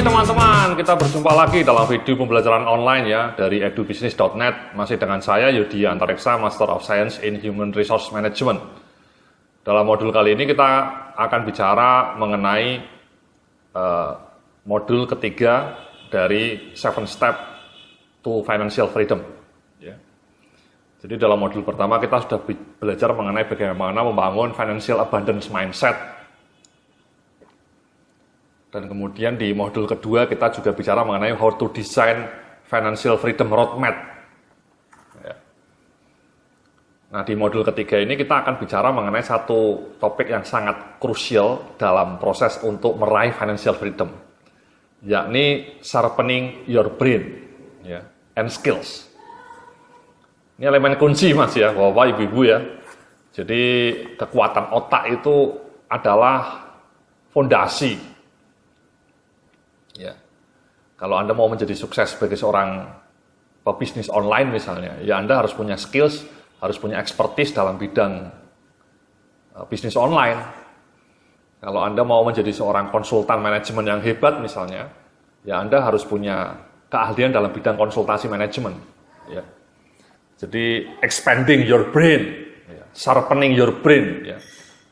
teman-teman, kita berjumpa lagi dalam video pembelajaran online ya dari edubisnis.net. Masih dengan saya Yudi Antareksa, Master of Science in Human Resource Management. Dalam modul kali ini kita akan bicara mengenai modul ketiga dari 7 Step to Financial Freedom. Ya. Jadi dalam modul pertama kita sudah belajar mengenai bagaimana membangun financial abundance mindset. Dan kemudian di modul kedua kita juga bicara mengenai how to design financial freedom roadmap. Ya. Nah di modul ketiga ini kita akan bicara mengenai satu topik yang sangat krusial dalam proses untuk meraih financial freedom, yakni sharpening your brain ya, and skills. Ini elemen kunci mas ya, bapak ibu-ibu ya. Jadi kekuatan otak itu adalah fondasi. Ya, kalau Anda mau menjadi sukses sebagai seorang pebisnis online misalnya, ya Anda harus punya skills, harus punya expertise dalam bidang bisnis online. Kalau Anda mau menjadi seorang konsultan manajemen yang hebat misalnya, ya Anda harus punya keahlian dalam bidang konsultasi manajemen. Ya. Jadi expanding your brain, ya. Sharpening your brain, ya.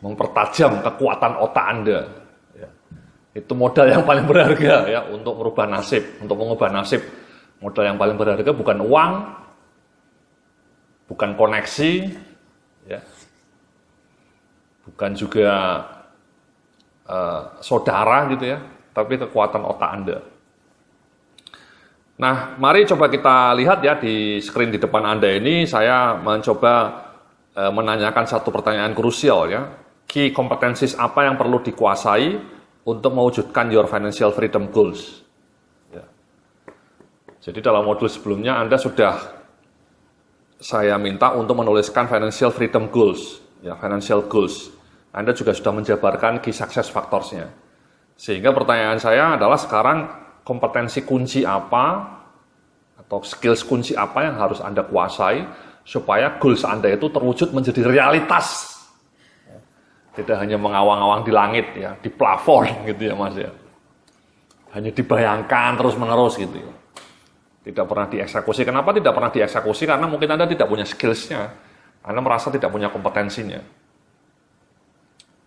Mempertajam kekuatan otak Anda. Itu modal yang paling berharga ya untuk merubah nasib, untuk mengubah nasib. Modal yang paling berharga bukan uang, bukan koneksi, ya, bukan juga saudara gitu ya, tapi kekuatan otak Anda. Nah, mari coba kita lihat ya di screen di depan Anda ini, saya mencoba menanyakan satu pertanyaan krusial ya. Key competencies apa yang perlu dikuasai untuk mewujudkan your financial freedom goals. Ya. Jadi dalam modul sebelumnya saya minta untuk menuliskan financial freedom goals, ya financial goals. Anda juga sudah menjabarkan key success factors-nya. Sehingga pertanyaan saya adalah sekarang kompetensi kunci apa atau skills kunci apa yang harus Anda kuasai supaya goals Anda itu terwujud menjadi realitas. Tidak hanya mengawang-awang di langit ya, di plafon gitu ya mas ya. Hanya dibayangkan terus-menerus gitu ya. Tidak pernah dieksekusi. Kenapa tidak pernah dieksekusi? Karena mungkin Anda tidak punya skills-nya. Anda merasa tidak punya kompetensinya.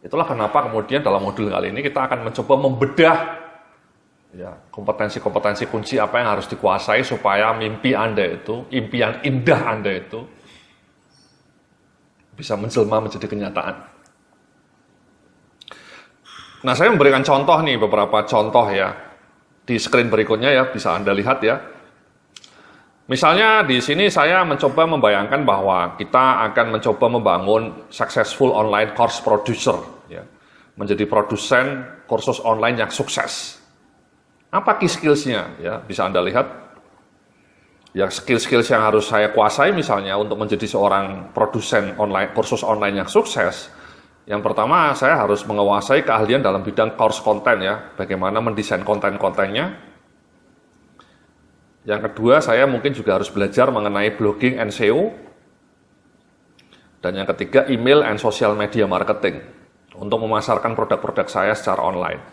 Itulah kenapa kemudian dalam modul kali ini kita akan mencoba membedah ya, kompetensi-kompetensi kunci apa yang harus dikuasai supaya mimpi Anda itu, impian indah Anda itu bisa menjelma menjadi kenyataan. Nah, saya memberikan contoh nih, beberapa contoh ya. Di screen berikutnya ya, bisa Anda lihat ya. Misalnya di sini saya mencoba membayangkan bahwa kita akan mencoba membangun successful online course producer. Ya. Menjadi produsen kursus online yang sukses. Apa key skills-nya? Ya, bisa Anda lihat. Ya, skill-skills yang harus saya kuasai misalnya untuk menjadi seorang produsen online, kursus online yang sukses. Yang pertama, saya harus menguasai keahlian dalam bidang course content ya, bagaimana mendesain konten-kontennya. Yang kedua, saya mungkin juga harus belajar mengenai blogging and SEO. Dan yang ketiga, email and social media marketing untuk memasarkan produk-produk saya secara online.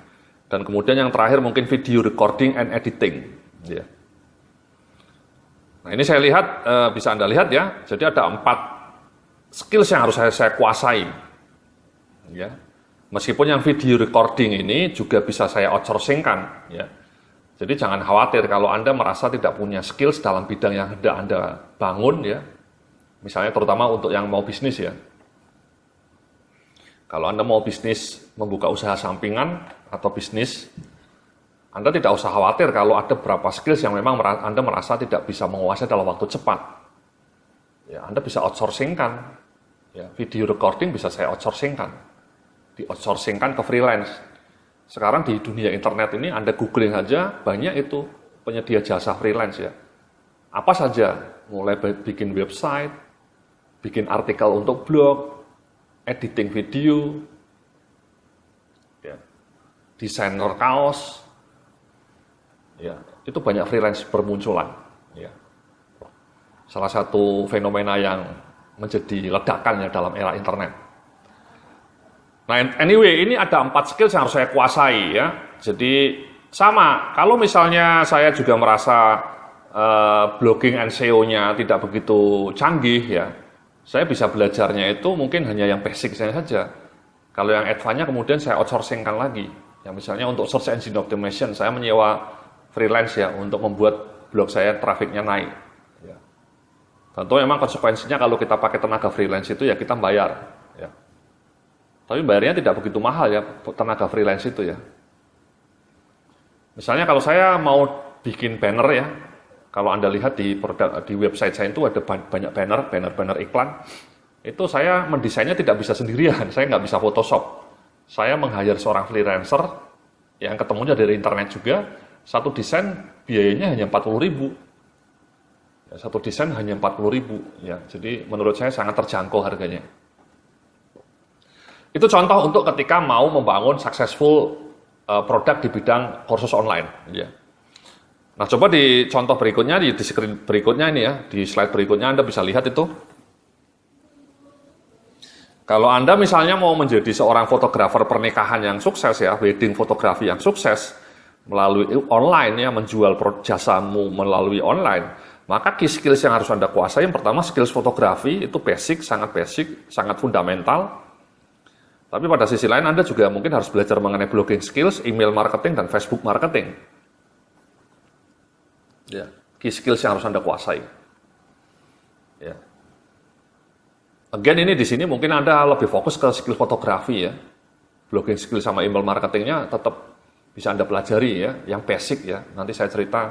Dan kemudian yang terakhir mungkin video recording and editing. Ya. Nah ini saya lihat, bisa Anda lihat ya, jadi ada 4 skills yang harus saya kuasai. Ya, meskipun yang video recording ini juga bisa saya outsourcingkan, ya. Jadi jangan khawatir kalau Anda merasa tidak punya skills dalam bidang yang hendak Anda bangun, ya. Misalnya terutama untuk yang mau bisnis ya. Kalau Anda mau bisnis membuka usaha sampingan atau bisnis, Anda tidak usah khawatir kalau ada beberapa skills yang memang Anda merasa tidak bisa menguasai dalam waktu cepat. Ya, Anda bisa outsourcingkan. Ya, video recording bisa saya outsourcingkan. Di-outsourcingkan ke freelance. Sekarang di dunia internet ini Anda googling saja banyak itu penyedia jasa freelance ya. Apa saja, mulai bikin website, bikin artikel untuk blog, editing video, ya, desainer kaos, ya, itu banyak freelance bermunculan. Ya. Salah satu fenomena yang menjadi ledakan ya dalam era internet. Nah, anyway, ini ada 4 skills yang harus saya kuasai ya. Jadi Sama, kalau misalnya saya juga merasa blogging and SEO-nya tidak begitu canggih ya, saya bisa belajarnya itu mungkin hanya yang basic saja. Kalau yang advance-nya kemudian saya outsourcing-kan lagi. Ya misalnya untuk search engine optimization, saya menyewa freelance ya untuk membuat blog saya trafficnya naik. Ya. Tentu memang konsekuensinya kalau kita pakai tenaga freelance itu ya kita bayar. Ya. Tapi bayarnya tidak begitu mahal ya tenaga freelance itu ya. Misalnya kalau saya mau bikin banner ya, kalau Anda lihat di website saya itu ada banyak banner iklan. Itu saya mendesainnya tidak bisa sendirian, saya nggak bisa Photoshop. Saya meng-hire seorang freelancer yang ketemunya dari internet juga. Satu desain biayanya hanya 40.000. Ya, satu desain hanya 40.000. Ya, jadi menurut saya sangat terjangkau harganya. Itu contoh untuk ketika mau membangun successful produk di bidang kursus online. Ya. Nah, coba di contoh berikutnya, di screen berikutnya ini ya, di slide berikutnya Anda bisa lihat itu. Kalau Anda misalnya mau menjadi seorang fotografer pernikahan yang sukses ya, wedding fotografi yang sukses melalui online ya, menjual jasamu melalui online, maka key skills yang harus Anda kuasai, yang pertama skills fotografi, itu basic, sangat fundamental. Tapi pada sisi lain Anda juga mungkin harus belajar mengenai blogging skills, email marketing, dan Facebook marketing. Ya, key skills yang harus Anda kuasai. Ya. Again ini di sini mungkin Anda lebih fokus ke skill fotografi ya. Blogging skill sama email marketingnya tetap bisa Anda pelajari ya, yang basic ya. Nanti saya cerita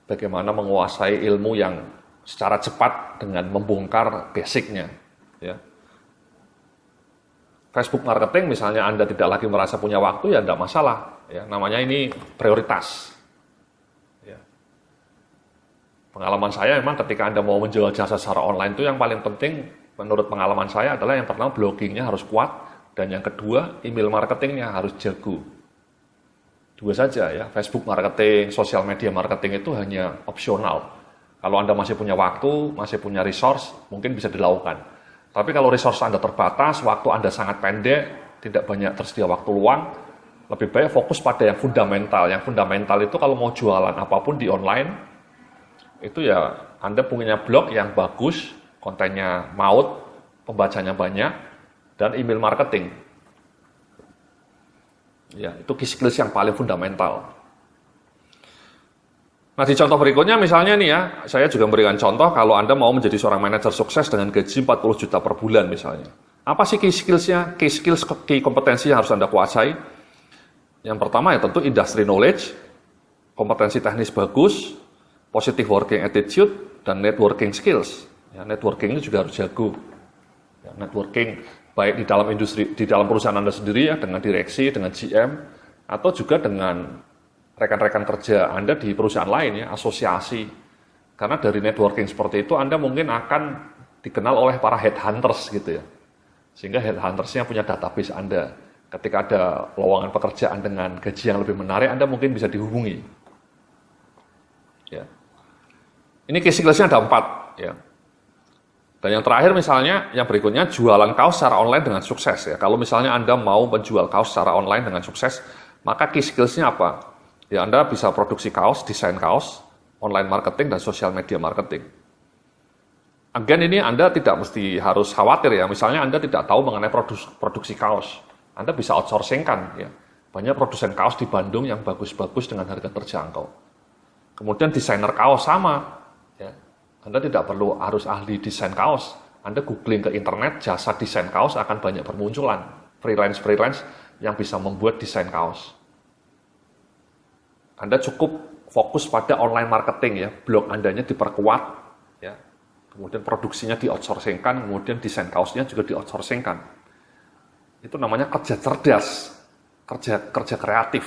bagaimana menguasai ilmu yang secara cepat dengan membongkar basicnya ya. Facebook marketing misalnya Anda tidak lagi merasa punya waktu ya tidak masalah ya. Namanya ini prioritas. Ya. Pengalaman saya memang ketika Anda mau menjual jasa secara online itu yang paling penting menurut pengalaman saya adalah yang pertama bloggingnya harus kuat, dan yang kedua email marketingnya harus jago. Dua saja ya, Facebook marketing, sosial media marketing itu hanya opsional. Kalau Anda masih punya waktu, masih punya resource, mungkin bisa dilakukan. Tapi kalau resource Anda terbatas, waktu Anda sangat pendek, tidak banyak tersedia waktu luang, lebih baik fokus pada yang fundamental. Yang fundamental itu kalau mau jualan apapun di online, itu ya Anda punya blog yang bagus, kontennya maut, pembacanya banyak, dan email marketing. Ya, itu key skills yang paling fundamental. Nah, di contoh berikutnya misalnya nih ya, saya juga memberikan contoh kalau Anda mau menjadi seorang manajer sukses dengan gaji 40 juta per bulan misalnya. Apa sih key skills-nya? Key skills, key kompetensi yang harus Anda kuasai. Yang pertama ya tentu industry knowledge, kompetensi teknis bagus, positive working attitude, dan networking skills. Ya, networking itu juga harus jago. Ya, networking baik di dalam industri, di dalam perusahaan Anda sendiri ya, dengan direksi, dengan GM, atau juga dengan rekan-rekan kerja Anda di perusahaan lain ya, asosiasi. Karena dari networking seperti itu Anda mungkin akan dikenal oleh para headhunters gitu ya. Sehingga headhuntersnya punya database Anda. Ketika ada lowongan pekerjaan dengan gaji yang lebih menarik, Anda mungkin bisa dihubungi. Ya. Ini key skills-nya ada 4 ya. Dan yang terakhir misalnya, yang berikutnya jualan kaos secara online dengan sukses ya. Kalau misalnya Anda mau menjual kaos secara online dengan sukses, maka key skills-nya apa? Ya Anda bisa produksi kaos, desain kaos, online marketing, dan social media marketing. Again ini Anda tidak mesti harus khawatir ya. Misalnya Anda tidak tahu mengenai produksi kaos, Anda bisa outsourcing-kan ya. Banyak produsen kaos di Bandung yang bagus-bagus dengan harga terjangkau. Kemudian desainer kaos sama. Anda tidak perlu harus ahli desain kaos. Anda googling ke internet, jasa desain kaos akan banyak bermunculan. Freelance yang bisa membuat desain kaos. Anda cukup fokus pada online marketing ya. Blog Andanya diperkuat. Ya. Kemudian produksinya di-outsourcing-kan, kemudian desain kaosnya juga di-outsourcing-kan. Itu namanya kerja cerdas, kerja kreatif.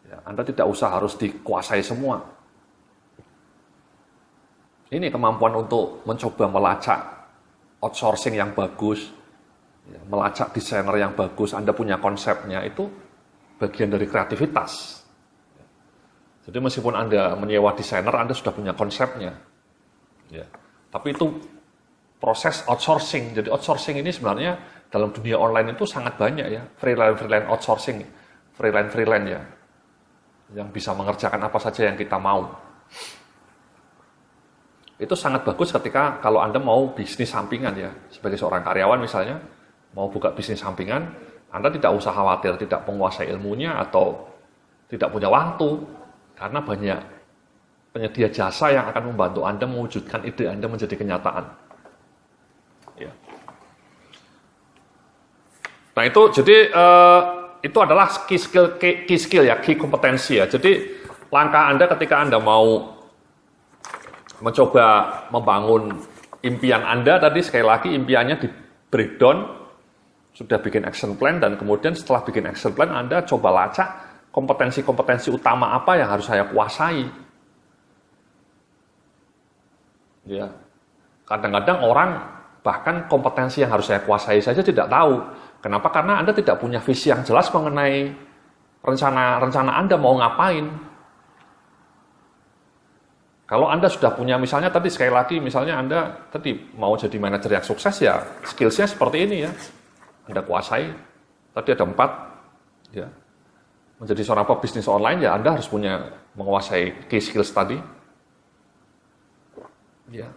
Ya, Anda tidak usah harus dikuasai semua. Ini kemampuan untuk mencoba melacak outsourcing yang bagus, ya, melacak desainer yang bagus, Anda punya konsepnya, itu bagian dari kreativitas. Jadi meskipun Anda menyewa desainer, Anda sudah punya konsepnya. Ya. Tapi itu proses outsourcing. Jadi outsourcing ini sebenarnya dalam dunia online itu sangat banyak ya, freelance outsourcing, freelance ya. yang bisa mengerjakan apa saja yang kita mau. Itu sangat bagus ketika kalau Anda mau bisnis sampingan ya, sebagai seorang karyawan misalnya, mau buka bisnis sampingan, Anda tidak usah khawatir tidak menguasai ilmunya atau tidak punya waktu, karena banyak penyedia jasa yang akan membantu Anda mewujudkan ide Anda menjadi kenyataan. Ya. Nah itu jadi itu adalah key skill ya, key kompetensi ya. Jadi langkah Anda ketika Anda mau mencoba membangun impian Anda tadi, sekali lagi impiannya di breakdown, sudah bikin action plan, dan kemudian setelah bikin action plan Anda coba lacak kompetensi-kompetensi utama apa yang harus saya kuasai. Ya. Kadang-kadang orang bahkan kompetensi yang harus saya kuasai saja tidak tahu. Kenapa? Karena Anda tidak punya visi yang jelas mengenai rencana Anda mau ngapain. Kalau Anda sudah punya, misalnya tadi sekali lagi, misalnya Anda tadi mau jadi manajer yang sukses ya, skills-nya seperti ini ya. Anda kuasai, tadi ada 4, ya. Menjadi seorang pebisnis online ya Anda harus menguasai key skills tadi. Ya.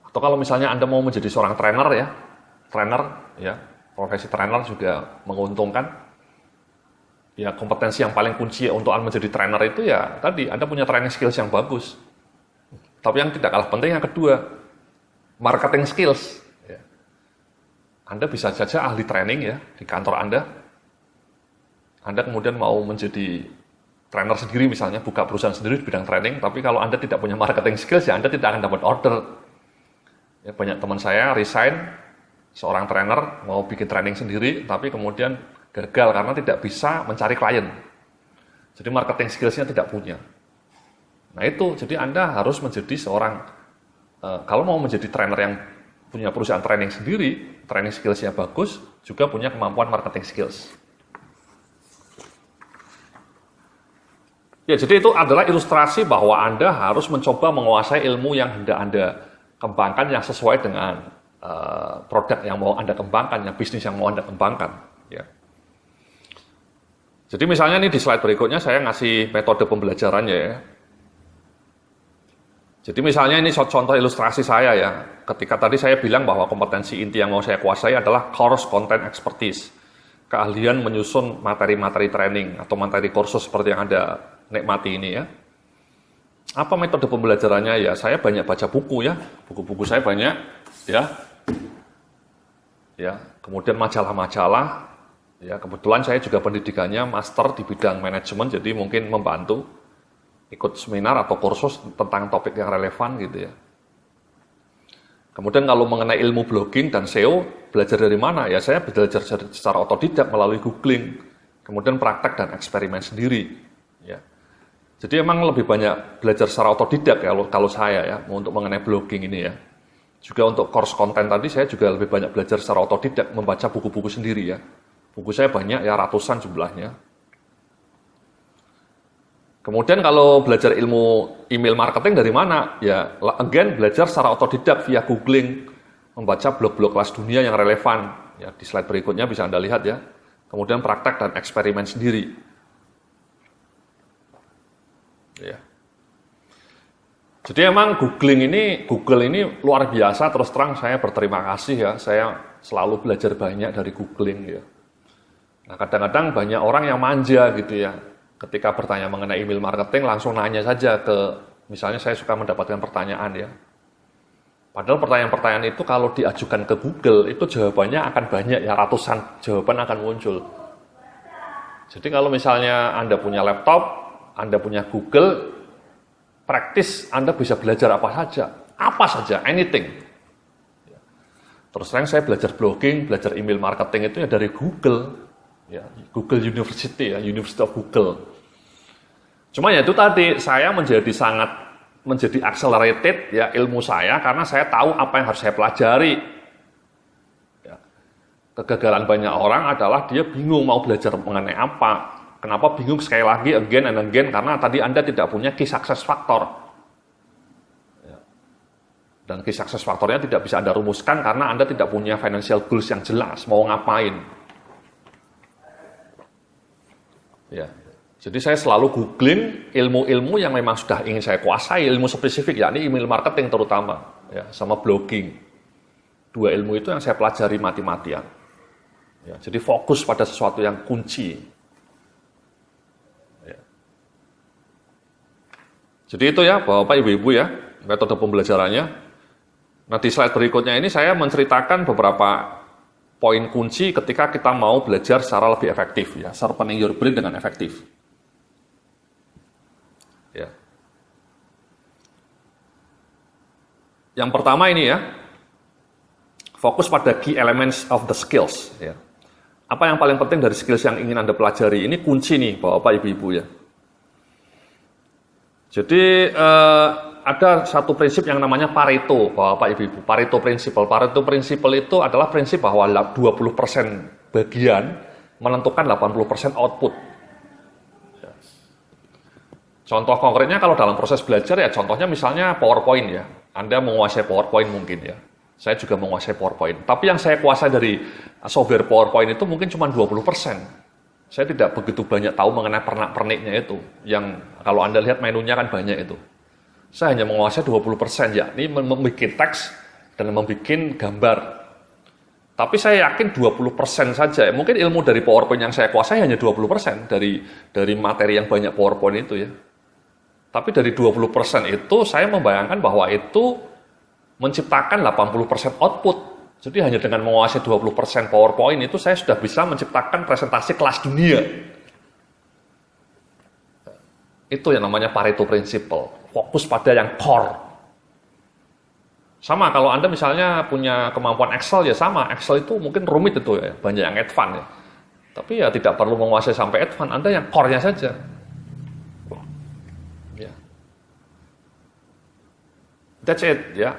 Atau kalau misalnya Anda mau menjadi seorang trainer ya, profesi trainer juga menguntungkan. Ya, kompetensi yang paling kunci untuk Anda menjadi trainer itu ya tadi Anda punya training skills yang bagus. Tapi yang tidak kalah penting yang kedua, marketing skills. Ya. Anda bisa saja ahli training ya di kantor Anda. Anda kemudian mau menjadi trainer sendiri misalnya, buka perusahaan sendiri di bidang training, tapi kalau Anda tidak punya marketing skills ya Anda tidak akan dapat order. Ya, banyak teman saya resign, seorang trainer mau bikin training sendiri, tapi kemudian gagal karena tidak bisa mencari klien. Jadi marketing skills-nya tidak punya. Nah itu, jadi Anda harus menjadi seorang, kalau mau menjadi trainer yang punya perusahaan training sendiri, training skills-nya bagus, juga punya kemampuan marketing skills. Ya, jadi itu adalah ilustrasi bahwa Anda harus mencoba menguasai ilmu yang hendak Anda kembangkan yang sesuai dengan produk yang mau Anda kembangkan, yang bisnis yang mau Anda kembangkan. Ya. Jadi misalnya nih di slide berikutnya saya ngasih metode pembelajarannya ya. Jadi misalnya ini contoh ilustrasi saya ya. Ketika tadi saya bilang bahwa kompetensi inti yang mau saya kuasai adalah course content expertise. Keahlian menyusun materi-materi training atau materi kursus seperti yang Anda nikmati ini ya. Apa metode pembelajarannya ya? Saya banyak baca buku ya. Buku-buku saya banyak ya. Ya, kemudian majalah-majalah. Ya, kebetulan saya juga pendidikannya master di bidang manajemen, jadi mungkin membantu ikut seminar atau kursus tentang topik yang relevan gitu ya. Kemudian kalau mengenai ilmu blogging dan SEO, belajar dari mana? Ya saya belajar secara otodidak melalui googling, kemudian praktek dan eksperimen sendiri. Ya. Jadi emang lebih banyak belajar secara otodidak ya kalau saya ya, untuk mengenai blogging ini ya. Juga untuk course konten tadi saya juga lebih banyak belajar secara otodidak, membaca buku-buku sendiri ya. Buku saya banyak ya, ratusan jumlahnya. Kemudian kalau belajar ilmu email marketing dari mana? Ya, again belajar secara otodidak via googling, membaca blog-blog kelas dunia yang relevan. Ya, di slide berikutnya bisa Anda lihat ya. Kemudian praktek dan eksperimen sendiri. Ya. Jadi emang Google ini luar biasa, terus terang saya berterima kasih ya, saya selalu belajar banyak dari googling ya. Nah kadang-kadang banyak orang yang manja gitu ya, ketika bertanya mengenai email marketing langsung nanya saja ke, misalnya saya suka mendapatkan pertanyaan ya. Padahal pertanyaan-pertanyaan itu kalau diajukan ke Google, itu jawabannya akan banyak ya, ratusan jawaban akan muncul. Jadi kalau misalnya Anda punya laptop, Anda punya Google, praktis Anda bisa belajar apa saja, anything. Terus terang saya belajar blogging, belajar email marketing itu ya dari Google, ya Google University ya, University of Google. Cuma ya itu tadi saya menjadi accelerated ya ilmu saya karena saya tahu apa yang harus saya pelajari. Ya. Kegagalan banyak orang adalah dia bingung mau belajar mengenai apa. Kenapa bingung sekali lagi again and again? Karena tadi Anda tidak punya key success factor. Ya. Dan key success factornya tidak bisa Anda rumuskan karena Anda tidak punya financial goals yang jelas, mau ngapain. Jadi saya selalu googling ilmu-ilmu yang memang sudah ingin saya kuasai, ilmu spesifik, yakni email marketing terutama, ya, sama blogging. Dua ilmu itu yang saya pelajari mati-matian. Ya, jadi fokus pada sesuatu yang kunci. Ya. Jadi itu ya, Bapak Ibu-Ibu ya, metode pembelajarannya. Nah di slide berikutnya ini saya menceritakan beberapa poin kunci ketika kita mau belajar secara lebih efektif, ya, sharpening your brain dengan efektif. Ya. Yang pertama ini ya, fokus pada key elements of the skills. Ya. Apa yang paling penting dari skills yang ingin Anda pelajari? Ini kunci nih, Bapak Ibu-Ibu ya. Jadi ada satu prinsip yang namanya Pareto, Bapak Ibu-Ibu. Pareto Principle. Pareto Principle itu adalah prinsip bahwa 20% bagian menentukan 80% output. Contoh konkretnya kalau dalam proses belajar ya, contohnya misalnya PowerPoint ya. Anda menguasai PowerPoint mungkin ya. Saya juga menguasai PowerPoint. Tapi yang saya kuasai dari software PowerPoint itu mungkin cuma 20%. Saya tidak begitu banyak tahu mengenai pernak-perniknya itu. Yang kalau Anda lihat menunya kan banyak itu. Saya hanya menguasai 20%, yakni membuat teks dan membuat gambar. Tapi saya yakin 20% saja. Mungkin ilmu dari PowerPoint yang saya kuasai hanya 20% dari materi yang banyak PowerPoint itu ya. Tapi dari 20% itu saya membayangkan bahwa itu menciptakan 80% output. Jadi hanya dengan menguasai 20% PowerPoint itu saya sudah bisa menciptakan presentasi kelas dunia. Itu yang namanya Pareto Principle. Fokus pada yang core. Sama kalau Anda misalnya punya kemampuan Excel ya sama. Excel itu mungkin rumit itu ya, banyak yang advance ya. Tapi ya tidak perlu menguasai sampai advance, Anda yang core-nya saja. Ya. That's it ya.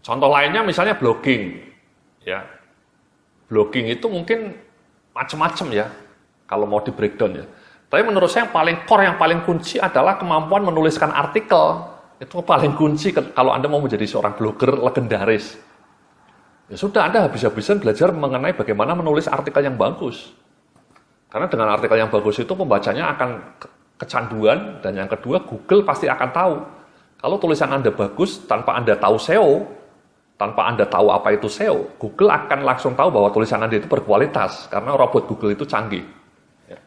Contoh lainnya misalnya blogging. Ya. Blogging itu mungkin macam-macam ya kalau mau di breakdown ya. Tapi menurut saya yang paling core, yang paling kunci adalah kemampuan menuliskan artikel. Itu paling kunci kalau Anda mau menjadi seorang blogger legendaris. Ya sudah, Anda habis-habisan belajar mengenai bagaimana menulis artikel yang bagus. Karena dengan artikel yang bagus itu pembacanya akan kecanduan, dan yang kedua Google pasti akan tahu. Kalau tulisan Anda bagus tanpa Anda tahu SEO, tanpa Anda tahu apa itu SEO, Google akan langsung tahu bahwa tulisan Anda itu berkualitas karena robot Google itu canggih. Ya.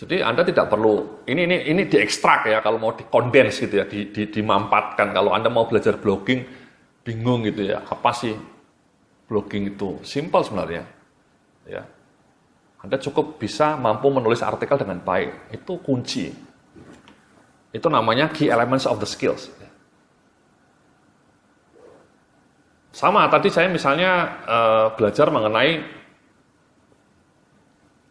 Jadi Anda tidak perlu ini diekstrak ya, kalau mau dikondens gitu ya, dimampatkan. Kalau Anda mau belajar blogging bingung gitu ya, apa sih blogging itu? Simple sebenarnya. Ya. Anda cukup bisa mampu menulis artikel dengan baik. Itu kunci. Itu namanya key elements of the skills. Sama, tadi saya misalnya belajar mengenai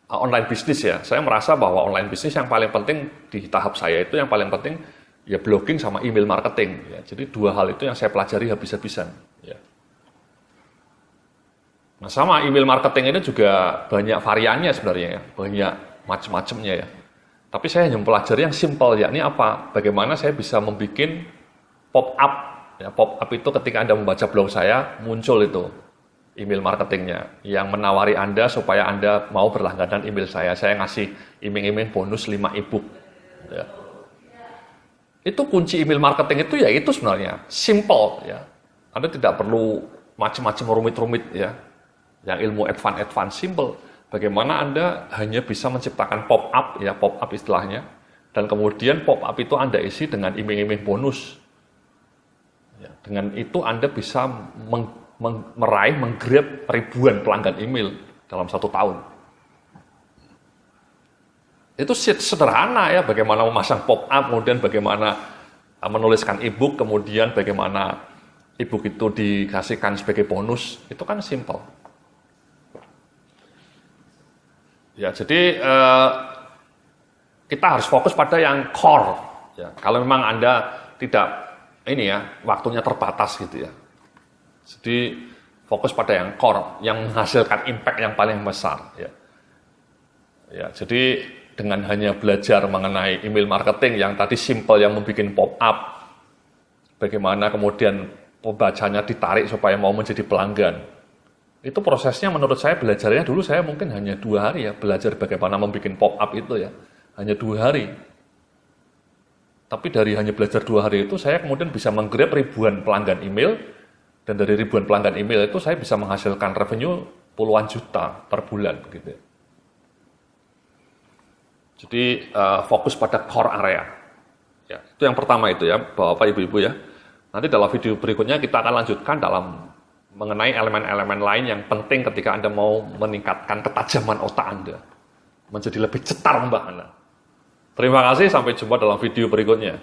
online bisnis ya. Saya merasa bahwa online bisnis yang paling penting di tahap saya itu yang paling penting ya blogging sama email marketing. Ya. Jadi dua hal itu yang saya pelajari habis-habisan. Ya. Nah sama email marketing ini juga banyak variannya sebenarnya ya. Banyak macam-macamnya ya. Tapi saya hanya mempelajari yang simple, yakni apa? Bagaimana saya bisa membuat pop-up. Ya, pop-up itu ketika Anda membaca blog saya, muncul itu email marketingnya yang menawari Anda supaya Anda mau berlangganan email saya. Saya ngasih iming-iming bonus 5 ebook. Ya. Itu kunci email marketing itu ya itu sebenarnya simple ya. Anda tidak perlu macam-macam rumit-rumit ya. Yang ilmu advance simple. Bagaimana Anda hanya bisa menciptakan pop-up ya, pop-up istilahnya. Dan kemudian pop-up itu Anda isi dengan iming-iming bonus. Ya, dengan itu Anda bisa menggrab ribuan pelanggan email dalam 1 tahun. Itu sederhana ya, bagaimana memasang pop-up, kemudian bagaimana menuliskan e-book, kemudian bagaimana e-book itu dikasihkan sebagai bonus, itu kan simple. Ya, jadi kita harus fokus pada yang core. Ya, kalau memang Anda tidak waktunya terbatas gitu ya. Jadi fokus pada yang core, yang menghasilkan impact yang paling besar. Ya, ya jadi dengan hanya belajar mengenai email marketing yang tadi simple, yang membuat pop-up, bagaimana kemudian pembacanya ditarik supaya mau menjadi pelanggan. Itu prosesnya menurut saya belajarnya dulu saya mungkin hanya 2 hari ya, belajar bagaimana membuat pop-up itu ya. Hanya 2 hari. Tapi dari hanya belajar 2 hari itu saya kemudian bisa menggrab ribuan pelanggan email, dan dari ribuan pelanggan email itu saya bisa menghasilkan revenue puluhan juta per bulan gitu. Jadi fokus pada core area. Ya, itu yang pertama itu ya, Bapak Ibu-ibu ya. Nanti dalam video berikutnya kita akan lanjutkan dalam mengenai elemen-elemen lain yang penting ketika Anda mau meningkatkan ketajaman otak Anda. Menjadi lebih cetar Mbak Anda. Terima kasih, sampai jumpa dalam video berikutnya.